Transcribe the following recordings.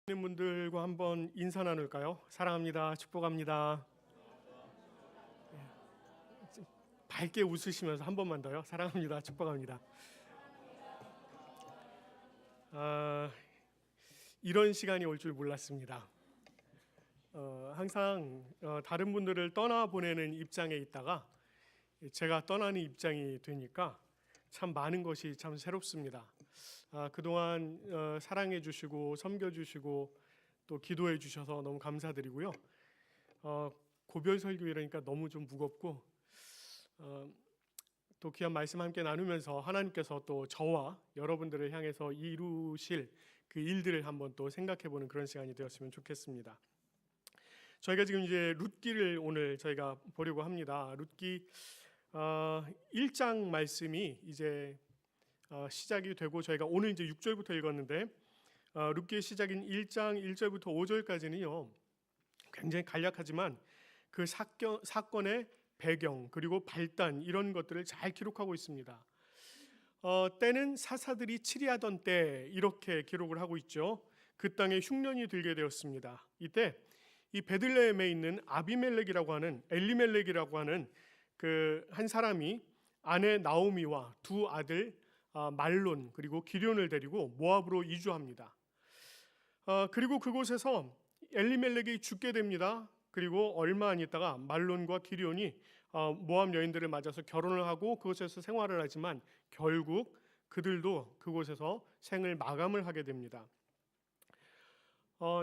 있는 분들과 한번 인사 나눌까요? 사랑합니다. 축복합니다. 밝게 웃으시면서 한 번만 더요. 사랑합니다. 축복합니다. 이런 시간이 올 줄 몰랐습니다. 항상 다른 분들을 떠나보내는 입장에 있다가 제가 떠나는 입장이 되니까 참 많은 것이 참 새롭습니다. 그동안 사랑해 주시고 섬겨 주시고 또 기도해 주셔서 너무 감사드리고요. 고별 설교이라니까 너무 좀 무겁고 또 귀한 말씀 함께 나누면서 하나님께서 또 저와 여러분들을 향해서 이루실 그 일들을 한번 또 생각해 보는 그런 시간이 되었으면 좋겠습니다. 저희가 지금 이제 룻기를 오늘 저희가 보려고 합니다. 룻기 1장 말씀이 이제 시작이 되고 저희가 오늘 이제 6절부터 읽었는데 룻기의 시작인 1장 1절부터 5절까지는요 굉장히 간략하지만 그 사건의 배경 그리고 발단 이런 것들을 잘 기록하고 있습니다. 때는 사사들이 치리하던 때 이렇게 기록을 하고 있죠. 그 땅에 흉년이 들게 되었습니다. 이때 이 베들레헴에 있는 아비멜렉이라고 하는 엘리멜렉이라고 하는 그 한 사람이 아내 나오미와 두 아들 말론 그리고 기럐을 데리고 모압으로 이주합니다. 그리고 그곳에서 엘리멜렉이 죽게 됩니다. 그리고 얼마 안 있다가 말론과 기럐이 모압 여인들을 맞아서 결혼을 하고 그곳에서 생활을 하지만 결국 그들도 그곳에서 생을 마감을 하게 됩니다.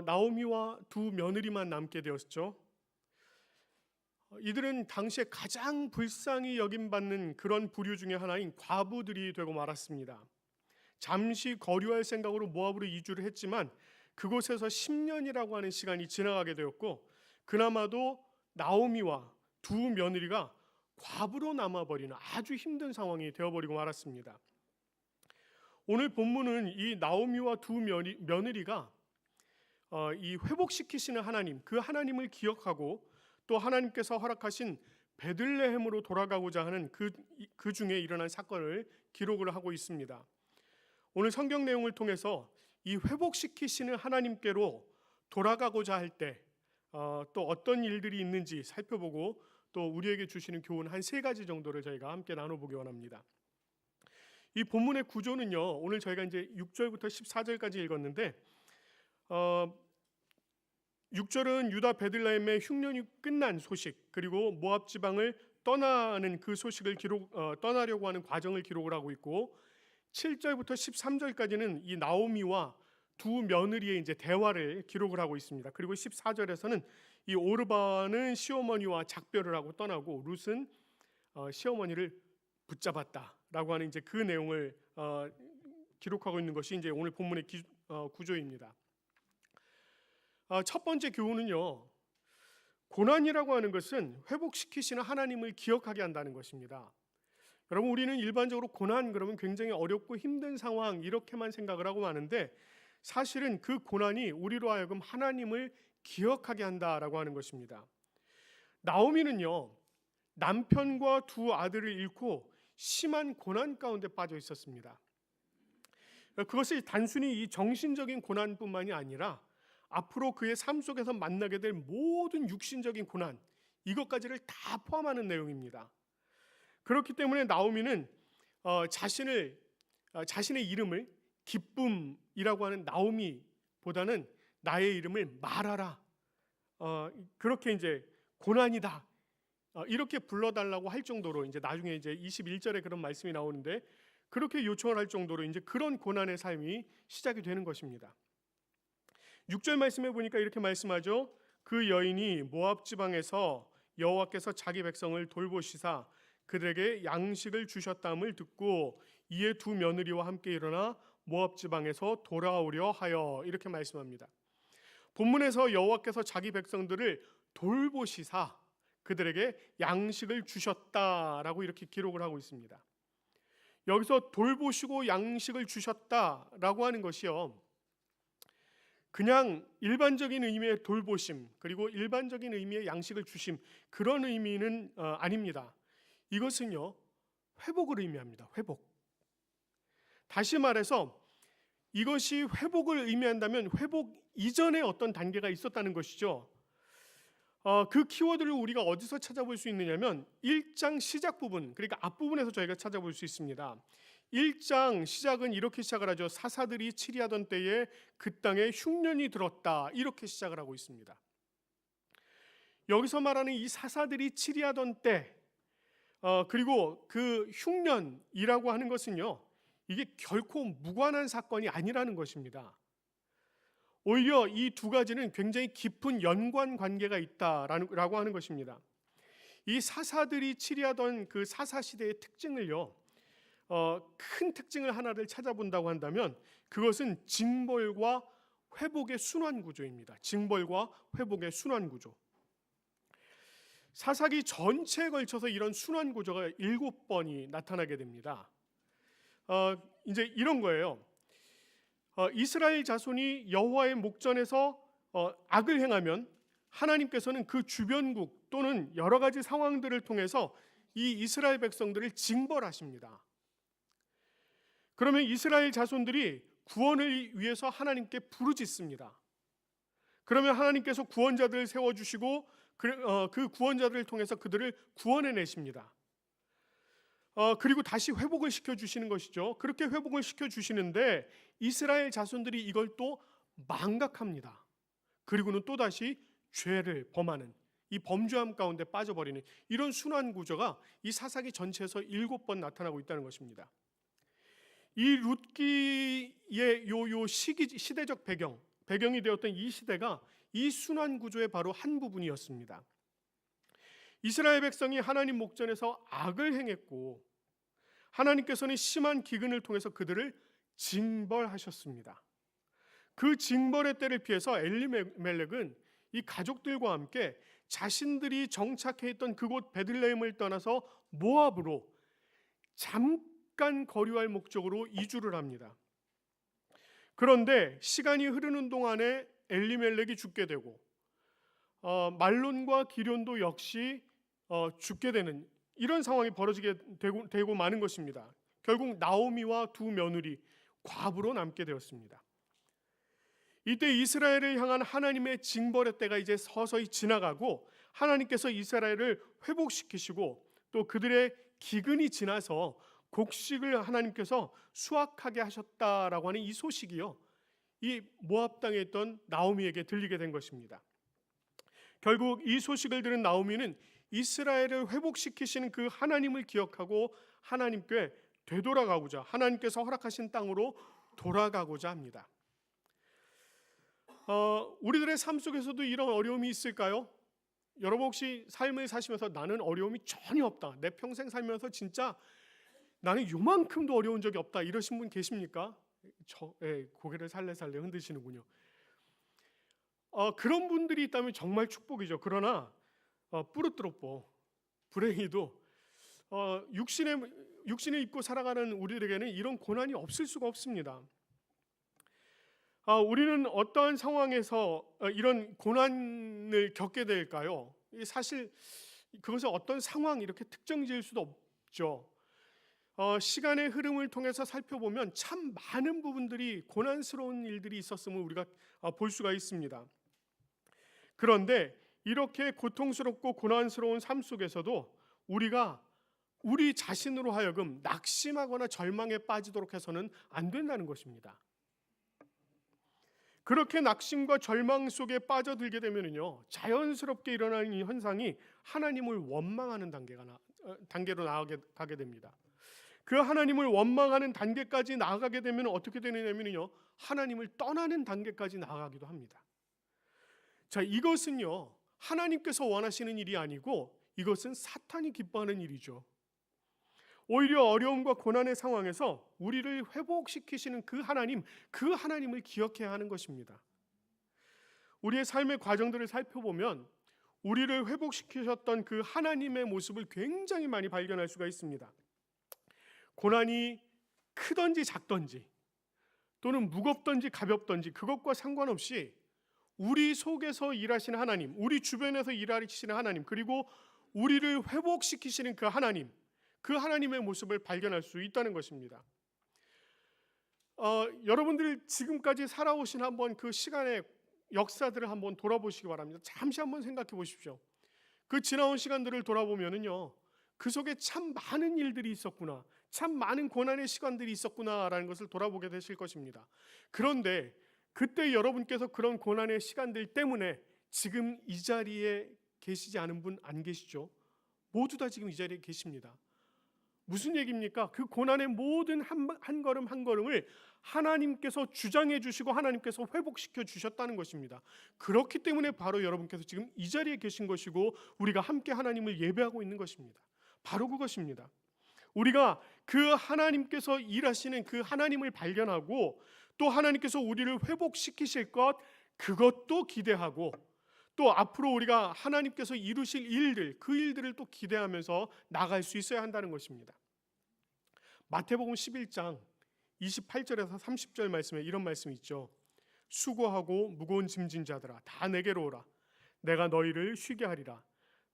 나오미와 두 며느리만 남게 되었죠. 이들은 당시에 가장 불쌍히 여김받는 그런 부류 중에 하나인 과부들이 되고 말았습니다. 잠시 거류할 생각으로 모압으로 이주를 했지만 그곳에서 10년이라고 하는 시간이 지나가게 되었고 그나마도 나오미와 두 며느리가 과부로 남아버리는 아주 힘든 상황이 되어버리고 말았습니다. 오늘 본문은 이 나오미와 두 며느리가 이 회복시키시는 하나님, 그 하나님을 기억하고 또 하나님께서 허락하신 베들레헴으로 돌아가고자 하는 그 중에 일어난 사건을 기록을 하고 있습니다. 오늘 성경 내용을 통해서 이 회복시키시는 하나님께로 돌아가고자 할 때 또 어떤 일들이 있는지 살펴보고 또 우리에게 주시는 교훈 한 3가지 정도를 저희가 함께 나눠보기 원합니다. 이 본문의 구조는요, 오늘 저희가 이제 6절부터 14절까지 읽었는데 6절은 유다 베들레헴의 흉년이 끝난 소식 그리고 모압 지방을 떠나는 그 소식을 떠나려고 하는 과정을 기록을 하고 있고 7절부터 13절까지는 이 나오미와 두 며느리의 이제 대화를 기록을 하고 있습니다. 그리고 14절에서는 이 오르바는 시어머니와 작별을 하고 떠나고 룻은 시어머니를 붙잡았다라고 하는 이제 그 내용을 기록하고 있는 것이 이제 오늘 본문의 구조입니다. 첫 번째 교훈은요, 고난이라고 하는 것은 회복시키시는 하나님을 기억하게 한다는 것입니다. 여러분, 우리는 일반적으로 고난 그러면 굉장히 어렵고 힘든 상황 이렇게만 생각을 하고 마는데 사실은 그 고난이 우리로 하여금 하나님을 기억하게 한다라고 하는 것입니다. 나오미는요, 남편과 두 아들을 잃고 심한 고난 가운데 빠져 있었습니다. 그것이 단순히 이 정신적인 고난뿐만이 아니라 앞으로 그의 삶 속에서 만나게 될 모든 육신적인 고난 이것까지를 다 포함하는 내용입니다. 그렇기 때문에 나오미는 자신의 이름을 기쁨이라고 하는 나오미보다는 나의 이름을 말하라, 그렇게 이제 고난이다 이렇게 불러달라고 할 정도로 이제 나중에 이제 21절에 그런 말씀이 나오는데 그렇게 요청을 할 정도로 이제 그런 고난의 삶이 시작이 되는 것입니다. 6절 말씀해 보니까 이렇게 말씀하죠. 그 여인이 모압 지방에서 여호와께서 자기 백성을 돌보시사 그들에게 양식을 주셨다함을 듣고 이에 두 며느리와 함께 일어나 모압 지방에서 돌아오려 하여 이렇게 말씀합니다. 본문에서 여호와께서 자기 백성들을 돌보시사 그들에게 양식을 주셨다라고 이렇게 기록을 하고 있습니다. 여기서 돌보시고 양식을 주셨다라고 하는 것이요, 그냥 일반적인 의미의 돌보심 그리고 일반적인 의미의 양식을 주심 그런 의미는 아닙니다. 이것은요 회복을 의미합니다. 회복. 다시 말해서 이것이 회복을 의미한다면 회복 이전에 어떤 단계가 있었다는 것이죠. 그 키워드를 우리가 어디서 찾아볼 수 있느냐면 1장 시작 부분, 그러니까 앞부분에서 저희가 찾아볼 수 있습니다. 1장 시작은 이렇게 시작을 하죠. 사사들이 치리하던 때에 그 땅에 흉년이 들었다, 이렇게 시작을 하고 있습니다. 여기서 말하는 이 사사들이 치리하던 때, 그리고 그 흉년이라고 하는 것은요, 이게 결코 무관한 사건이 아니라는 것입니다. 오히려 이 두 가지는 굉장히 깊은 연관 관계가 있다라고 하는 것입니다. 이 사사들이 치리하던 그 사사 시대의 특징을요, 큰 특징을 하나를 찾아본다고 한다면 그것은 징벌과 회복의 순환 구조입니다. 징벌과 회복의 순환 구조. 사사기 전체에 걸쳐서 이런 순환 구조가 7번이 나타나게 됩니다. 이제 이런 거예요. 이스라엘 자손이 여호와의 목전에서 악을 행하면 하나님께서는 그 주변국 또는 여러 가지 상황들을 통해서 이 이스라엘 백성들을 징벌하십니다. 그러면 이스라엘 자손들이 구원을 위해서 하나님께 부르짖습니다. 그러면 하나님께서 구원자들을 세워주시고 그 구원자들을 통해서 그들을 구원해 내십니다. 그리고 다시 회복을 시켜주시는 것이죠. 그렇게 회복을 시켜주시는데 이스라엘 자손들이 이걸 또 망각합니다. 그리고는 또다시 죄를 범하는, 이 범죄함 가운데 빠져버리는 이런 순환 구조가 이 사사기 전체에서 7번 나타나고 있다는 것입니다. 이 룻기의 요 시대적 배경이 되었던 이 시대가 이 순환 구조의 바로 한 부분이었습니다. 이스라엘 백성이 하나님 목전에서 악을 행했고 하나님께서는 심한 기근을 통해서 그들을 징벌하셨습니다. 그 징벌의 때를 피해서 엘리멜렉은 이 가족들과 함께 자신들이 정착해 있던 그곳 베들레헴을 떠나서 모압으로 잠깐 거류할 목적으로 이주를 합니다. 그런데 시간이 흐르는 동안에 엘리멜렉이 죽게 되고 말론과 기럨도 역시 죽게 되는 이런 상황이 벌어지게 되고 마는 것입니다. 결국 나오미와 두 며느리 과부로 남게 되었습니다. 이때 이스라엘을 향한 하나님의 징벌의 때가 이제 서서히 지나가고 하나님께서 이스라엘을 회복시키시고 또 그들의 기근이 지나서 곡식을 하나님께서 수확하게 하셨다라고 하는 이 소식이요, 이 모압 땅에 있던 나오미에게 들리게 된 것입니다. 결국 이 소식을 들은 나오미는 이스라엘을 회복시키시는 그 하나님을 기억하고 하나님께 되돌아가고자, 하나님께서 허락하신 땅으로 돌아가고자 합니다. 우리들의 삶 속에서도 이런 어려움이 있을까요? 여러분 혹시 삶을 사시면서 나는 어려움이 전혀 없다, 내 평생 살면서 진짜 나는 요만큼도 어려운 적이 없다, 이러신 분 계십니까? 고개를 살래살래 흔드시는군요. 그런 분들이 있다면 정말 축복이죠. 그러나 뿌르뜨럽고 불행히도 육신을 입고 살아가는 우리들에게는 이런 고난이 없을 수가 없습니다. 우리는 어떠한 상황에서 이런 고난을 겪게 될까요? 사실 그것을 어떤 상황 이렇게 특정 지을 수도 없죠. 시간의 흐름을 통해서 살펴보면 참 많은 부분들이 고난스러운 일들이 있었음을 우리가 볼 수가 있습니다. 그런데 이렇게 고통스럽고 고난스러운 삶 속에서도 우리가 우리 자신으로 하여금 낙심하거나 절망에 빠지도록 해서는 안 된다는 것입니다. 그렇게 낙심과 절망 속에 빠져들게 되면요, 자연스럽게 일어나는 이 현상이 하나님을 원망하는 단계로 나아가게 됩니다. 그 하나님을 원망하는 단계까지 나아가게 되면 어떻게 되느냐면요, 하나님을 떠나는 단계까지 나아가기도 합니다. 자, 이것은요, 하나님께서 원하시는 일이 아니고 이것은 사탄이 기뻐하는 일이죠. 오히려 어려움과 고난의 상황에서 우리를 회복시키시는 그 하나님을 기억해야 하는 것입니다. 우리의 삶의 과정들을 살펴보면 우리를 회복시키셨던 그 하나님의 모습을 굉장히 많이 발견할 수가 있습니다. 고난이 크든지 작든지 또는 무겁든지 가볍든지 그것과 상관없이 우리 속에서 일하시는 하나님, 우리 주변에서 일하시는 하나님, 그리고 우리를 회복시키시는 그 하나님의 모습을 발견할 수 있다는 것입니다. 여러분들 지금까지 살아오신 한번 그 시간의 역사들을 한번 돌아보시기 바랍니다. 잠시 한번 생각해 보십시오. 그 지나온 시간들을 돌아보면은요, 그 속에 참 많은 일들이 있었구나, 참 많은 고난의 시간들이 있었구나라는 것을 돌아보게 되실 것입니다. 그런데 그때 여러분께서 그런 고난의 시간들 때문에 지금 이 자리에 계시지 않은 분 안 계시죠? 모두 다 지금 이 자리에 계십니다. 무슨 얘기입니까? 그 고난의 모든 한 걸음 한 걸음을 하나님께서 주장해 주시고 하나님께서 회복시켜 주셨다는 것입니다. 그렇기 때문에 바로 여러분께서 지금 이 자리에 계신 것이고 우리가 함께 하나님을 예배하고 있는 것입니다. 바로 그것입니다. 우리가 그 하나님께서 일하시는 그 하나님을 발견하고 또 하나님께서 우리를 회복시키실 것, 그것도 기대하고 또 앞으로 우리가 하나님께서 이루실 일들, 그 일들을 또 기대하면서 나갈 수 있어야 한다는 것입니다. 마태복음 11장 28절에서 30절 말씀에 이런 말씀이 있죠. 수고하고 무거운 짐진 자들아 다 내게로 오라. 내가 너희를 쉬게 하리라.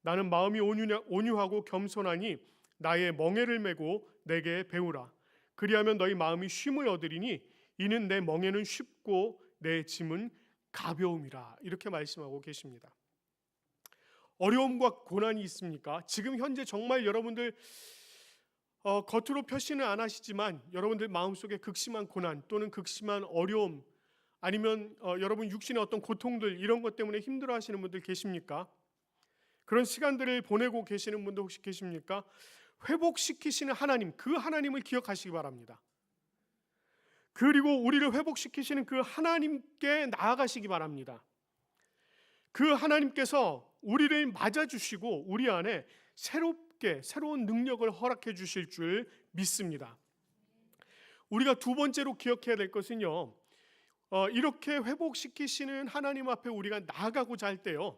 나는 마음이 온유하고 겸손하니 나의 멍에를 메고 내게 배우라. 그리하면 너희 마음이 쉼을 얻으리니 이는 내 멍에는 쉽고 내 짐은 가벼움이라. 이렇게 말씀하고 계십니다. 어려움과 고난이 있습니까? 지금 현재 정말 여러분들 겉으로 표시는 안 하시지만 여러분들 마음속에 극심한 고난 또는 극심한 어려움 아니면 여러분 육신의 어떤 고통들 이런 것 때문에 힘들어 하시는 분들 계십니까? 그런 시간들을 보내고 계시는 분들 혹시 계십니까? 회복시키시는 하나님, 그 하나님을 기억하시기 바랍니다. 그리고 우리를 회복시키시는 그 하나님께 나아가시기 바랍니다. 그 하나님께서 우리를 맞아주시고 우리 안에 새로운 능력을 허락해 주실 줄 믿습니다. 우리가 두 번째로 기억해야 될 것은요, 이렇게 회복시키시는 하나님 앞에 우리가 나아가고자 할 때요,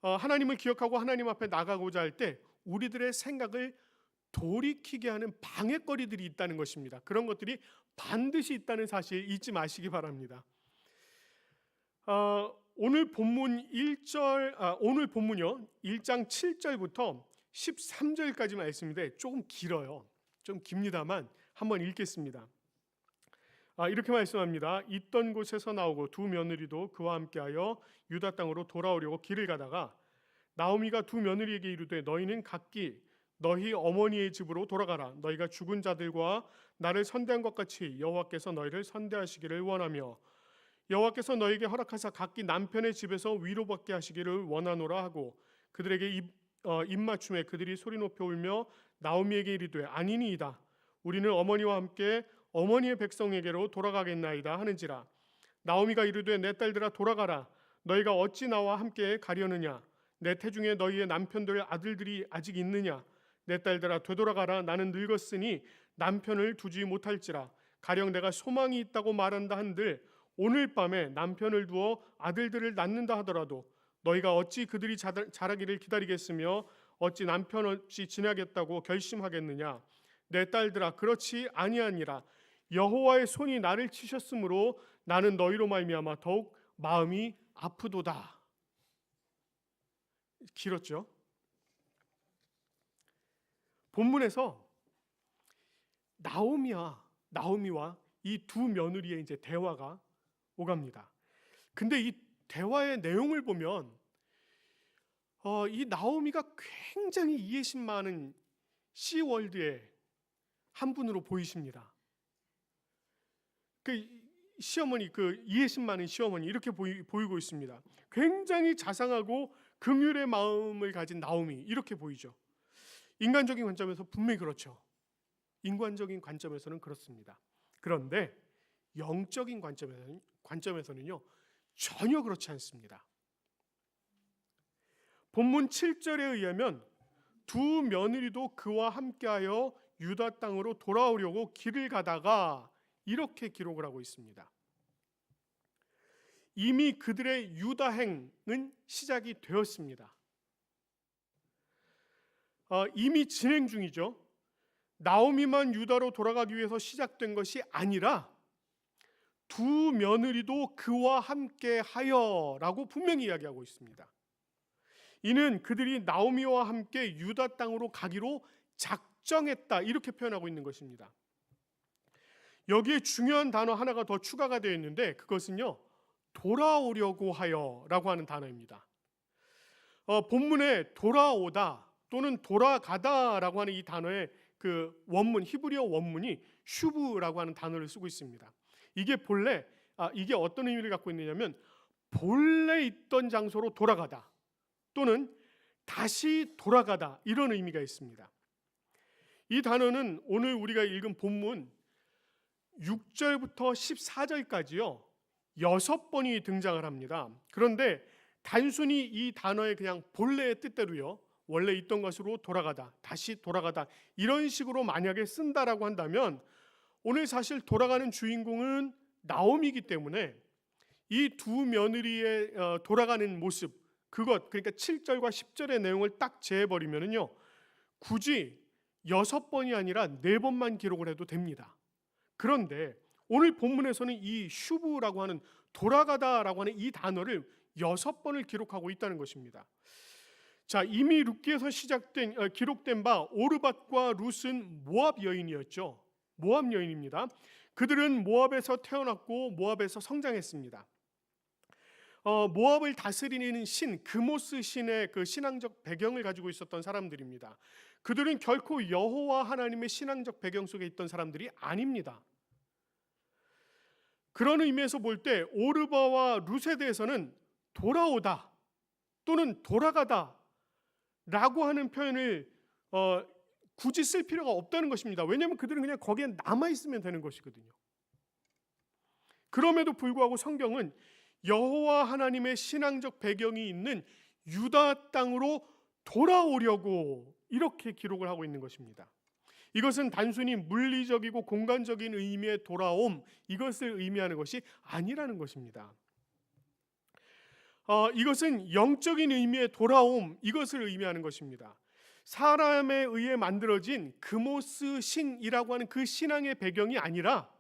하나님을 기억하고 하나님 앞에 나가고자 할 때 우리들의 생각을 돌이키게 하는 방해거리들이 있다는 것입니다. 그런 것들이 반드시 있다는 사실 잊지 마시기 바랍니다. 오늘 본문요 1장 7절부터 13절까지 말씀인데 조금 길어요. 좀 깁니다만 한번 읽겠습니다. 이렇게 말씀합니다. 있던 곳에서 나오고 두 며느리도 그와 함께하여 유다 땅으로 돌아오려고 길을 가다가 나오미가 두 며느리에게 이르되 너희는 각기 너희 어머니의 집으로 돌아가라. 너희가 죽은 자들과 나를 선대한 것 같이 여호와께서 너희를 선대하시기를 원하며 여호와께서 너희에게 허락하사 각기 남편의 집에서 위로받게 하시기를 원하노라 하고 그들에게 입맞춤에 그들이 소리 높여 울며 나오미에게 이르되 아니니이다. 우리는 어머니와 함께 어머니의 백성에게로 돌아가겠나이다 하는지라. 나오미가 이르되 내 딸들아 돌아가라. 너희가 어찌 나와 함께 가려느냐. 내 태중에 너희의 남편들 아들들이 아직 있느냐. 내 딸들아 되돌아가라. 나는 늙었으니 남편을 두지 못할지라. 가령 내가 소망이 있다고 말한다 한들 오늘 밤에 남편을 두어 아들들을 낳는다 하더라도 너희가 어찌 그들이 자라기를 기다리겠으며 어찌 남편 없이 지내겠다고 결심하겠느냐. 내 딸들아 그렇지 아니하니라. 여호와의 손이 나를 치셨으므로 나는 너희로 말미암아 더욱 마음이 아프도다. 길었죠? 본문에서 나오미와 이 두 며느리의 이제 대화가 오갑니다. 근데 이 대화의 내용을 보면 이 나오미가 굉장히 이해심 많은 시월드의 한 분으로 보이십니다. 그 시어머니, 그 이해심 많은 시어머니 이렇게 보이고 있습니다. 굉장히 자상하고 긍휼의 마음을 가진 나오미 이렇게 보이죠. 인간적인 관점에서 분명히 그렇죠. 인간적인 관점에서는 그렇습니다. 그런데 영적인 관점에서는요 전혀 그렇지 않습니다. 본문 7절에 의하면 두 며느리도 그와 함께하여 유다 땅으로 돌아오려고 길을 가다가 이렇게 기록을 하고 있습니다. 이미 그들의 유다행은 시작이 되었습니다. 이미 진행 중이죠. 나오미만 유다로 돌아가기 위해서 시작된 것이 아니라 두 며느리도 그와 함께 하여라고 분명히 이야기하고 있습니다. 이는 그들이 나오미와 함께 유다 땅으로 가기로 작정했다 이렇게 표현하고 있는 것입니다. 여기에 중요한 단어 하나가 더 추가가 되어 있는데 그것은요, 돌아오려고 하여라고 하는 단어입니다. 본문에 돌아오다 또는 돌아가다라고 하는 이 단어의 그 원문, 히브리어 원문이 슈브라고 하는 단어를 쓰고 있습니다. 이게 이게 어떤 의미를 갖고 있느냐면 본래 있던 장소로 돌아가다 또는 다시 돌아가다, 이런 의미가 있습니다. 이 단어는 오늘 우리가 읽은 본문 6절부터 14절까지요 6번이 등장을 합니다. 그런데 단순히 이 단어의 그냥 본래의 뜻대로요, 원래 있던 것으로 돌아가다, 다시 돌아가다, 이런 식으로 만약에 쓴다라고 한다면 오늘 사실 돌아가는 주인공은 나오미이기 때문에 이 두 며느리의 돌아가는 모습, 그러니까 7절과 10절의 내용을 딱 재해버리면요 굳이 6번이 아니라 4번만 기록을 해도 됩니다. 그런데 오늘 본문에서는 이 슈브라고 하는 돌아가다라고 하는 이 단어를 6번을 기록하고 있다는 것입니다. 자, 이미 룻기에서 기록된 바 오르밧과 룻은 모압 여인이었죠. 모압 여인입니다. 그들은 모압에서 태어났고 모압에서 성장했습니다. 모압을 다스리는 신 그모스 신의 그 신앙적 배경을 가지고 있었던 사람들입니다. 그들은 결코 여호와 하나님의 신앙적 배경 속에 있던 사람들이 아닙니다. 그런 의미에서 볼 때 오르바와 룻에 대해서는 돌아오다 또는 돌아가다 라고 하는 표현을 굳이 쓸 필요가 없다는 것입니다. 왜냐하면 그들은 그냥 거기에 남아있으면 되는 것이거든요. 그럼에도 불구하고 성경은 여호와 하나님의 신앙적 배경이 있는 유다 땅으로 돌아오려고 이렇게 기록을 하고 있는 것입니다. 이것은 단순히 물리적이고 공간적인 의미의 돌아옴, 이것을 의미하는 것이 아니라는 것입니다. 이것은 영적인 의미의 돌아옴, 이것을 의미하는 것입니다. 사람에 의해 만들어진 그모스 신이라고 하는 그 신앙의 배경이 아니라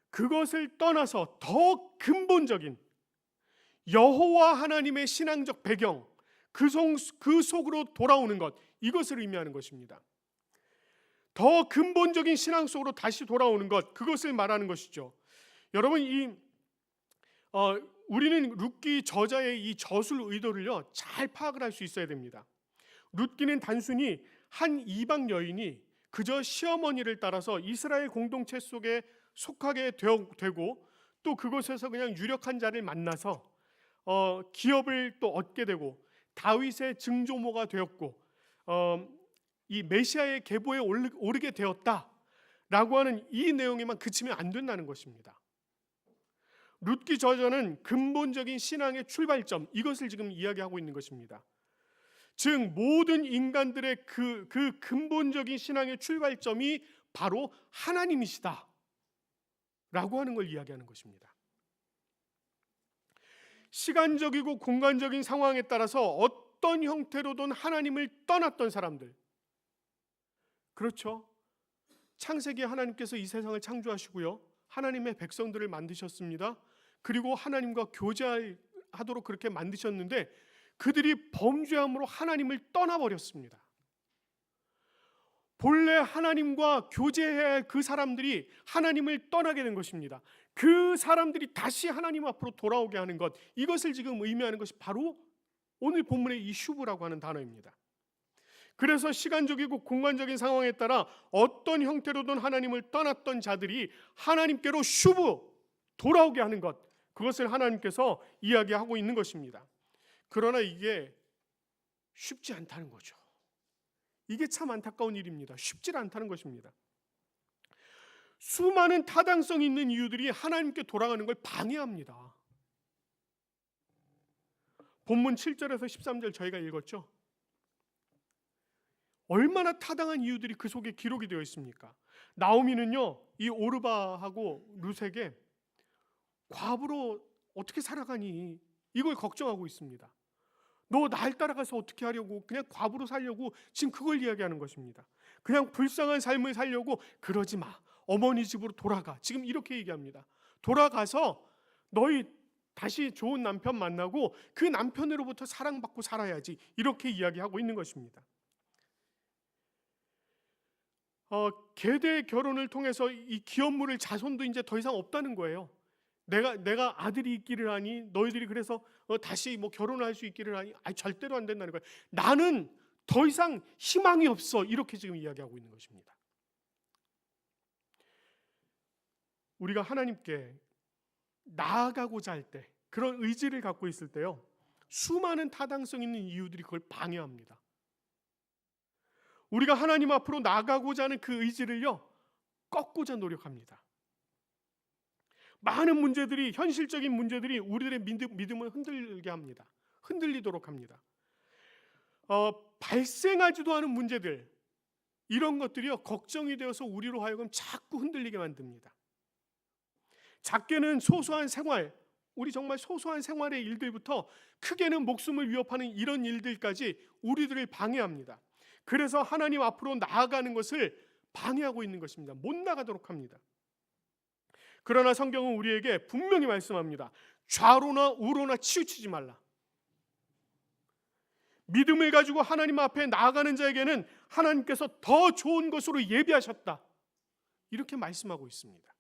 그것을 떠나서 더 근본적인 여호와 하나님의 신앙적 배경, 그 속으로 돌아오는 것, 이것을 의미하는 것입니다. 더 근본적인 신앙 속으로 다시 돌아오는 것, 그것을 말하는 것이죠. 여러분, 우리는 룻기 저자의 이 저술 의도를요 잘 파악을 할 수 있어야 됩니다. 룻기는 단순히 한 이방 여인이 그저 시어머니를 따라서 이스라엘 공동체 속에 속하게 되고 또 그곳에서 그냥 유력한 자를 만나서 기업을 또 얻게 되고 다윗의 증조모가 되었고 이 메시아의 계보에 오르게 되었다라고 하는 이 내용에만 그치면 안 된다는 것입니다. 룻기 저자는 근본적인 신앙의 출발점, 이것을 지금 이야기하고 있는 것입니다. 즉 모든 인간들의 그 근본적인 신앙의 출발점이 바로 하나님이시다 라고 하는 걸 이야기하는 것입니다. 시간적이고 공간적인 상황에 따라서 어떤 형태로든 하나님을 떠났던 사람들, 그렇죠? 창세기 하나님께서 이 세상을 창조하시고요 하나님의 백성들을 만드셨습니다. 그리고 하나님과 교제하도록 그렇게 만드셨는데 그들이 범죄함으로 하나님을 떠나버렸습니다. 본래 하나님과 교제해야 할 그 사람들이 하나님을 떠나게 된 것입니다. 그 사람들이 다시 하나님 앞으로 돌아오게 하는 것, 이것을 지금 의미하는 것이 바로 오늘 본문의 이 슈브라고 하는 단어입니다. 그래서 시간적이고 공간적인 상황에 따라 어떤 형태로든 하나님을 떠났던 자들이 하나님께로 슈브, 돌아오게 하는 것, 그것을 하나님께서 이야기하고 있는 것입니다. 그러나 이게 쉽지 않다는 거죠. 이게 참 안타까운 일입니다. 쉽지 않다는 것입니다. 수많은 타당성 있는 이유들이 하나님께 돌아가는 걸 방해합니다. 본문 7절에서 13절 저희가 읽었죠. 얼마나 타당한 이유들이 그 속에 기록이 되어 있습니까? 나오미는요 이 오르바하고 룻에게 과부로 어떻게 살아가니 이걸 걱정하고 있습니다. 너 날 따라가서 어떻게 하려고, 그냥 과부로 살려고 지금 그걸 이야기하는 것입니다. 그냥 불쌍한 삶을 살려고 그러지 마, 어머니 집으로 돌아가, 지금 이렇게 얘기합니다. 돌아가서 너희 다시 좋은 남편 만나고 그 남편으로부터 사랑받고 살아야지, 이렇게 이야기하고 있는 것입니다. 계대 결혼을 통해서 이 기업물을 자손도 이제 더 이상 없다는 거예요. 내가 아들이 있기를 하니 너희들이 그래서 다시 뭐 결혼을 할 수 있기를 하니 절대로 안 된다는 거예요. 나는 더 이상 희망이 없어. 이렇게 지금 이야기하고 있는 것입니다. 우리가 하나님께 나아가고자 할 때, 그런 의지를 갖고 있을 때요, 수많은 타당성 있는 이유들이 그걸 방해합니다. 우리가 하나님 앞으로 나아가고자 하는 그 의지를요, 꺾고자 노력합니다. 많은 문제들이, 현실적인 문제들이 우리들의 믿음을 흔들게 합니다. 흔들리도록 합니다. 발생하지도 않은 문제들, 이런 것들이요, 걱정이 되어서 우리로 하여금 자꾸 흔들리게 만듭니다. 작게는 소소한 생활, 우리 정말 소소한 생활의 일들부터 크게는 목숨을 위협하는 이런 일들까지 우리들을 방해합니다. 그래서 하나님 앞으로 나아가는 것을 방해하고 있는 것입니다. 못 나가도록 합니다. 그러나 성경은 우리에게 분명히 말씀합니다. 좌로나 우로나 치우치지 말라. 믿음을 가지고 하나님 앞에 나아가는 자에게는 하나님께서 더 좋은 것으로 예비하셨다. 이렇게 말씀하고 있습니다.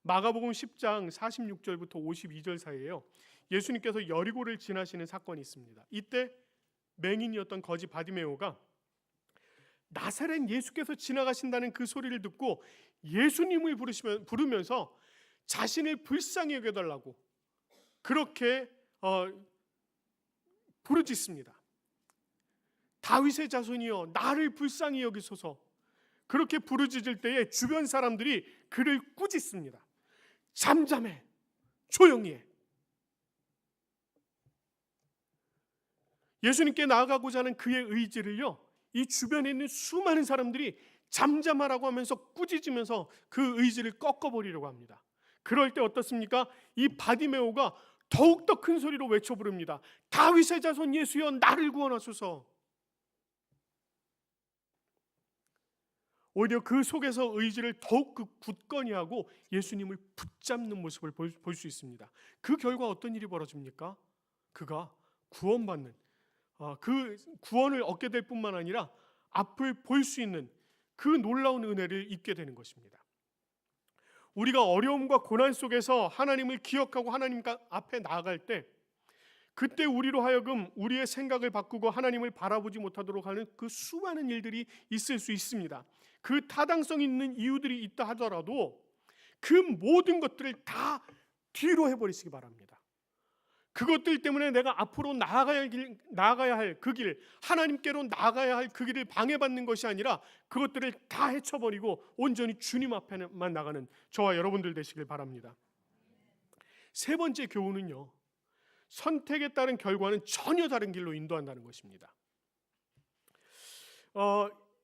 마가복음 10장 46절부터 52절 사이에요, 예수님께서 여리고를 지나시는 사건이 있습니다. 이때 맹인이었던 거지 바디메오가 나사렛 예수께서 지나가신다는 그 소리를 듣고 예수님을 부르면서 자신을 불쌍히 여겨달라고 그렇게 부르짖습니다. 다윗의 자손이여 나를 불쌍히 여기소서. 그렇게 부르짖을 때에 주변 사람들이 그를 꾸짖습니다. 잠잠해, 조용히 해. 예수님께 나아가고자 하는 그의 의지를요, 이 주변에 있는 수많은 사람들이 잠잠하라고 하면서 꾸짖으면서 그 의지를 꺾어버리려고 합니다. 그럴 때 어떻습니까? 이 바디메오가 더욱더 큰 소리로 외쳐 부릅니다. 다윗의 자손 예수여 나를 구원하소서. 오히려 그 속에서 의지를 더욱 굳건히 하고 예수님을 붙잡는 모습을 볼 수 있습니다. 그 결과 어떤 일이 벌어집니까? 그가 구원받는, 그 구원을 얻게 될 뿐만 아니라 앞을 볼 수 있는 그 놀라운 은혜를 입게 되는 것입니다. 우리가 어려움과 고난 속에서 하나님을 기억하고 하나님 앞에 나아갈 때, 그때 우리로 하여금 우리의 생각을 바꾸고 하나님을 바라보지 못하도록 하는 그 수많은 일들이 있을 수 있습니다. 그 타당성 있는 이유들이 있다 하더라도 그 모든 것들을 다 뒤로 해버리시기 바랍니다. 그것들 때문에 내가 앞으로 나아가야 할 그 길, 하나님께로 나아가야 할 그 길을 방해받는 것이 아니라 그것들을 다 헤쳐버리고 온전히 주님 앞에만 나가는 저와 여러분들 되시길 바랍니다. 세 번째 교훈은요, 선택에 따른 결과는 전혀 다른 길로 인도한다는 것입니다.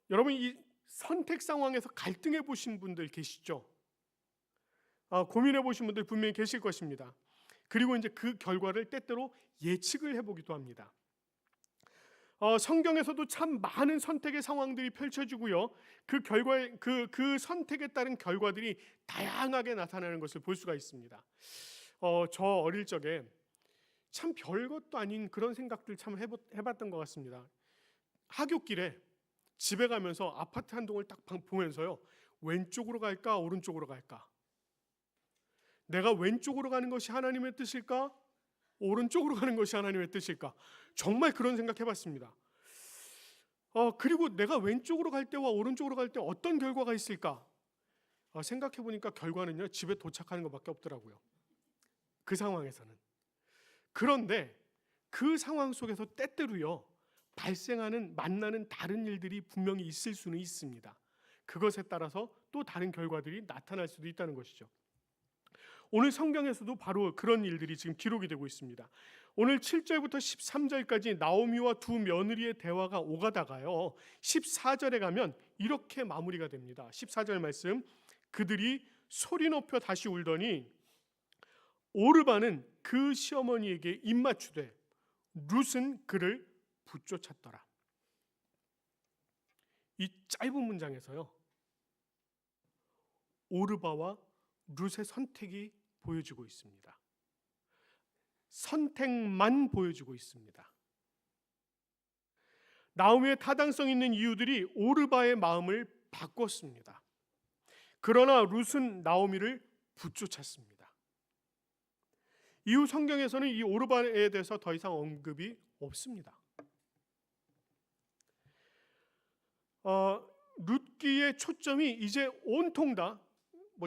여러분, 이 선택 상황에서 갈등해 보신 분들 계시죠? 고민해 보신 분들 분명히 계실 것입니다. 그리고 이제 그 결과를 때때로 예측을 해보기도 합니다. 성경에서도 참 많은 선택의 상황들이 펼쳐지고요, 그 결과에 그 선택에 따른 결과들이 다양하게 나타나는 것을 볼 수가 있습니다. 저 어릴 적에 참 별것도 아닌 그런 생각들 참 해봤던 것 같습니다. 하굣길에 집에 가면서 아파트 한 동을 딱 보면서요, 왼쪽으로 갈까 오른쪽으로 갈까, 내가 왼쪽으로 가는 것이 하나님의 뜻일까 오른쪽으로 가는 것이 하나님의 뜻일까, 정말 그런 생각 해봤습니다. 그리고 내가 왼쪽으로 갈 때와 오른쪽으로 갈 때 어떤 결과가 있을까 생각해보니까 결과는요, 집에 도착하는 것밖에 없더라고요. 그 상황에서는. 그런데 그 상황 속에서 때때로요, 만나는 다른 일들이 분명히 있을 수는 있습니다. 그것에 따라서 또 다른 결과들이 나타날 수도 있다는 것이죠. 오늘 성경에서도 바로 그런 일들이 지금 기록이 되고 있습니다. 오늘 7절부터 13절까지 나오미와 두 며느리의 대화가 오가다가요, 14절에 가면 이렇게 마무리가 됩니다. 14절 말씀, 그들이 소리 높여 다시 울더니 오르바는 그 시어머니에게 입맞추되 룻은 그를 붙쫓았더라. 이 짧은 문장에서요, 오르바와 룻의 선택이 보여지고 있습니다. 선택만 보여지고 있습니다. 나오미의 타당성 있는 이유들이 오르바의 마음을 바꿨습니다. 그러나 룻은 나오미를 붙쫓았습니다. 이후 성경에서는 이 오르바에 대해서 더 이상 언급이 없습니다. 룻기의 초점이 이제 온통 다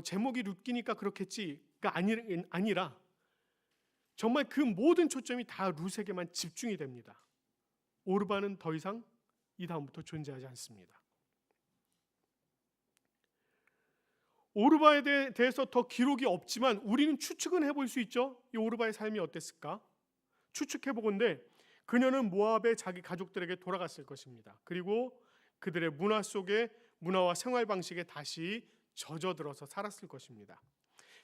제목이 룻기니까 그렇겠지가 아니라 정말 그 모든 초점이 다 룻에게만 집중이 됩니다. 오르바는 더 이상 이 다음부터 존재하지 않습니다. 오르바에 대해서 더 기록이 없지만 우리는 추측은 해볼 수 있죠. 이 오르바의 삶이 어땠을까? 추측해보건대 그녀는 모압의 자기 가족들에게 돌아갔을 것입니다. 그리고 그들의 문화와 생활 방식에 다시 젖어들어서 살았을 것입니다.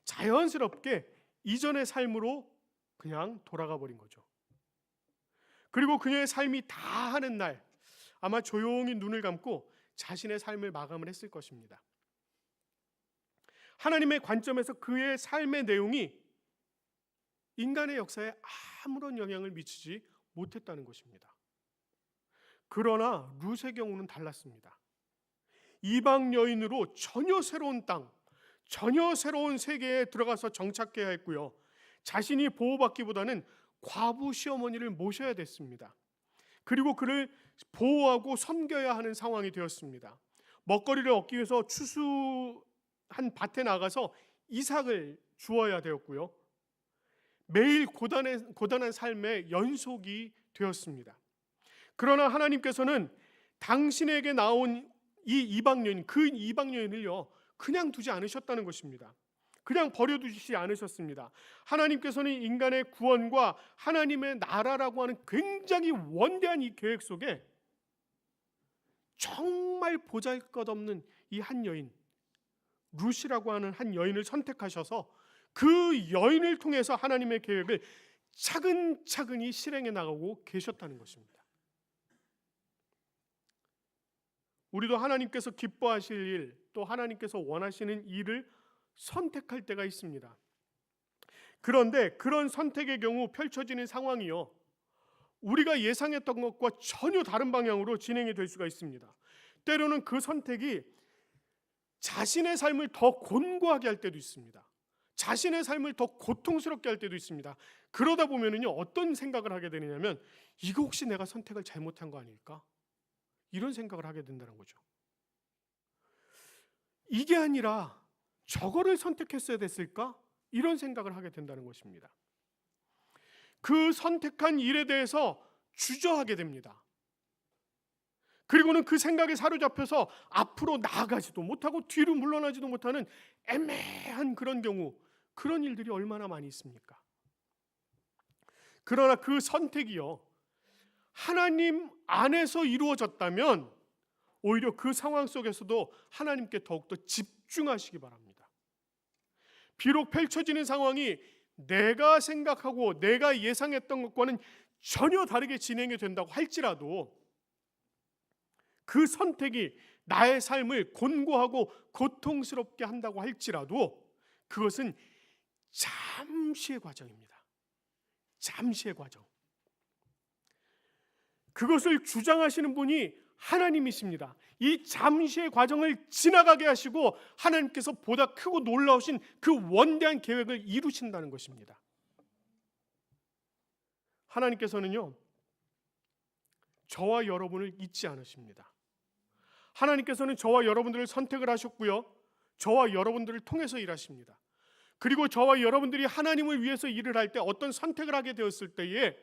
자연스럽게 이전의 삶으로 그냥 돌아가 버린 거죠. 그리고 그녀의 삶이 다 하는 날 아마 조용히 눈을 감고 자신의 삶을 마감을 했을 것입니다. 하나님의 관점에서 그의 삶의 내용이 인간의 역사에 아무런 영향을 미치지 못했다는 것입니다. 그러나 룻의 경우는 달랐습니다. 이방 여인으로 전혀 새로운 땅, 전혀 새로운 세계에 들어가서 정착해야 했고요. 자신이 보호받기보다는 과부 시어머니를 모셔야 됐습니다. 그리고 그를 보호하고 섬겨야 하는 상황이 되었습니다. 먹거리를 얻기 위해서 추수한 밭에 나가서 이삭을 주어야 되었고요. 매일 고단한 삶의 연속이 되었습니다. 그러나 하나님께서는 당신에게 나온 이 이방 여인, 그 이방 여인을요 그냥 두지 않으셨다는 것입니다. 그냥 버려두지 않으셨습니다. 하나님께서는 인간의 구원과 하나님의 나라라고 하는 굉장히 원대한 이 계획 속에 정말 보잘것없는 이 한 여인, 룻이라고 하는 한 여인을 선택하셔서 그 여인을 통해서 하나님의 계획을 차근차근히 실행해 나가고 계셨다는 것입니다. 우리도 하나님께서 기뻐하실 일, 또 하나님께서 원하시는 일을 선택할 때가 있습니다. 그런데 그런 선택의 경우 펼쳐지는 상황이요, 우리가 예상했던 것과 전혀 다른 방향으로 진행이 될 수가 있습니다. 때로는 그 선택이 자신의 삶을 더 곤고하게 할 때도 있습니다. 자신의 삶을 더 고통스럽게 할 때도 있습니다. 그러다 보면은요 어떤 생각을 하게 되느냐면 이거 혹시 내가 선택을 잘못한 거 아닐까? 이런 생각을 하게 된다는 거죠. 이게 아니라 저거를 선택했어야 됐을까? 이런 생각을 하게 된다는 것입니다. 그 선택한 일에 대해서 주저하게 됩니다. 그리고는 그 생각에 사로잡혀서 앞으로 나아가지도 못하고 뒤로 물러나지도 못하는 애매한 그런 경우, 그런 일들이 얼마나 많이 있습니까? 그러나 그 선택이요 하나님 안에서 이루어졌다면 오히려 그 상황 속에서도 하나님께 더욱더 집중하시기 바랍니다. 비록 펼쳐지는 상황이 내가 생각하고 내가 예상했던 것과는 전혀 다르게 진행이 된다고 할지라도 그 선택이 나의 삶을 곤고하고 고통스럽게 한다고 할지라도 그것은 잠시의 과정입니다. 잠시의 과정. 그것을 주장하시는 분이 하나님이십니다. 이 잠시의 과정을 지나가게 하시고 하나님께서 보다 크고 놀라우신 그 원대한 계획을 이루신다는 것입니다. 하나님께서는요 저와 여러분을 잊지 않으십니다. 하나님께서는 저와 여러분들을 선택을 하셨고요 저와 여러분들을 통해서 일하십니다. 그리고 저와 여러분들이 하나님을 위해서 일을 할 때 어떤 선택을 하게 되었을 때에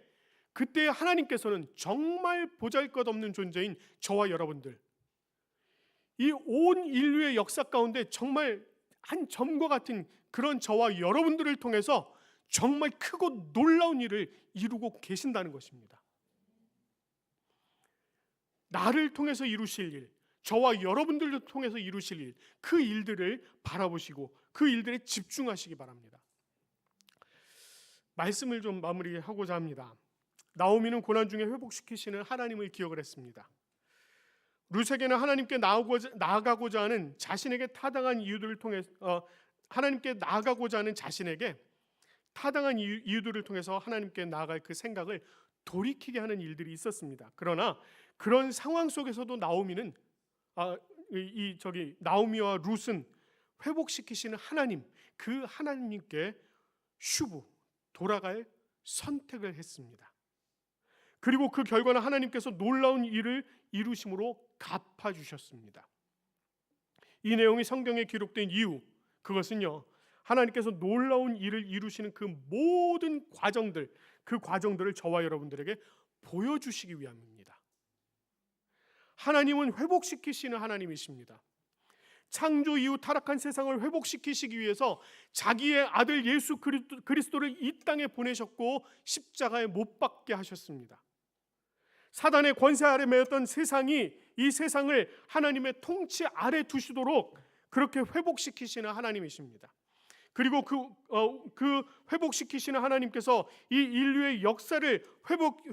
그때 하나님께서는 정말 보잘것없는 존재인 저와 여러분들, 이 온 인류의 역사 가운데 정말 한 점과 같은 그런 저와 여러분들을 통해서 정말 크고 놀라운 일을 이루고 계신다는 것입니다. 나를 통해서 이루실 일, 저와 여러분들을 통해서 이루실 일, 그 일들을 바라보시고 그 일들에 집중하시기 바랍니다. 말씀을 좀 마무리하고자 합니다. 나오미는 고난 중에 회복시키시는 하나님을 기억을 했습니다. 룻에게는 하나님께 나아가고자 하는 자신에게 타당한 이유들을 통해 하나님께 나아가고자 하는 자신에게 타당한 이유들을 통해서 하나님께 나아갈 그 생각을 돌이키게 하는 일들이 있었습니다. 그러나 그런 상황 속에서도 나오미는 나오미와 룻은 회복시키시는 하나님, 그 하나님께 슈브 돌아갈 선택을 했습니다. 그리고 그 결과는 하나님께서 놀라운 일을 이루심으로 갚아주셨습니다. 이 내용이 성경에 기록된 이유, 그것은요, 하나님께서 놀라운 일을 이루시는 그 모든 과정들, 그 과정들을 저와 여러분들에게 보여주시기 위함입니다. 하나님은 회복시키시는 하나님이십니다. 창조 이후 타락한 세상을 회복시키시기 위해서 자기의 아들 예수 그리스도를 이 땅에 보내셨고 십자가에 못 박게 하셨습니다. 사단의 권세 아래 매였던 세상이 이 세상을 하나님의 통치 아래 두시도록 그렇게 회복시키시는 하나님이십니다. 그리고 그 회복시키시는 하나님께서 이 인류의 역사를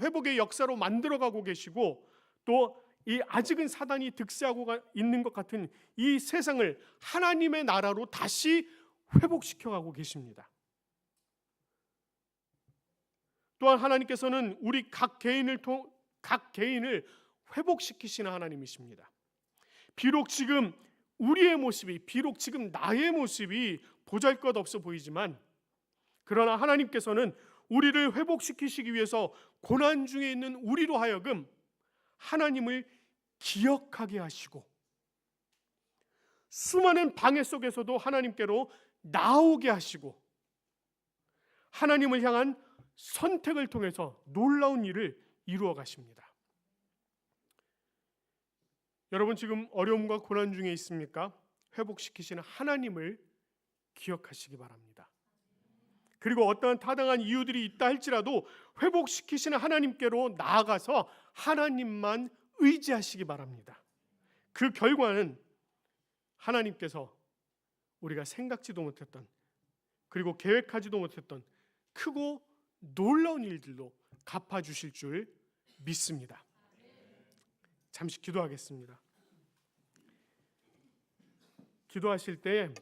회복의 역사로 만들어가고 계시고, 또 이 아직은 사단이 득세하고 있는 것 같은 이 세상을 하나님의 나라로 다시 회복시켜가고 계십니다. 또한 하나님께서는 우리 각 개인을 회복시키시는 하나님이십니다. 비록 지금 우리의 모습이, 비록 지금 나의 모습이 보잘것없어 보이지만, 그러나 하나님께서는 우리를 회복시키시기 위해서 고난 중에 있는 우리로 하여금 하나님을 기억하게 하시고, 수많은 방해 속에서도 하나님께로 나오게 하시고, 하나님을 향한 선택을 통해서 놀라운 일을 이루어 가십니다. 여러분, 지금 어려움과 고난 중에 있습니까? 회복시키시는 하나님을 기억하시기 바랍니다. 그리고 어떠한 타당한 이유들이 있다 할지라도 회복시키시는 하나님께로 나아가서 하나님만 의지하시기 바랍니다. 그 결과는 하나님께서 우리가 생각지도 못했던, 그리고 계획하지도 못했던 크고 놀라운 일들로 갚아주실 줄 믿습니다. 잠시 기도하겠습니다. 기도하실 때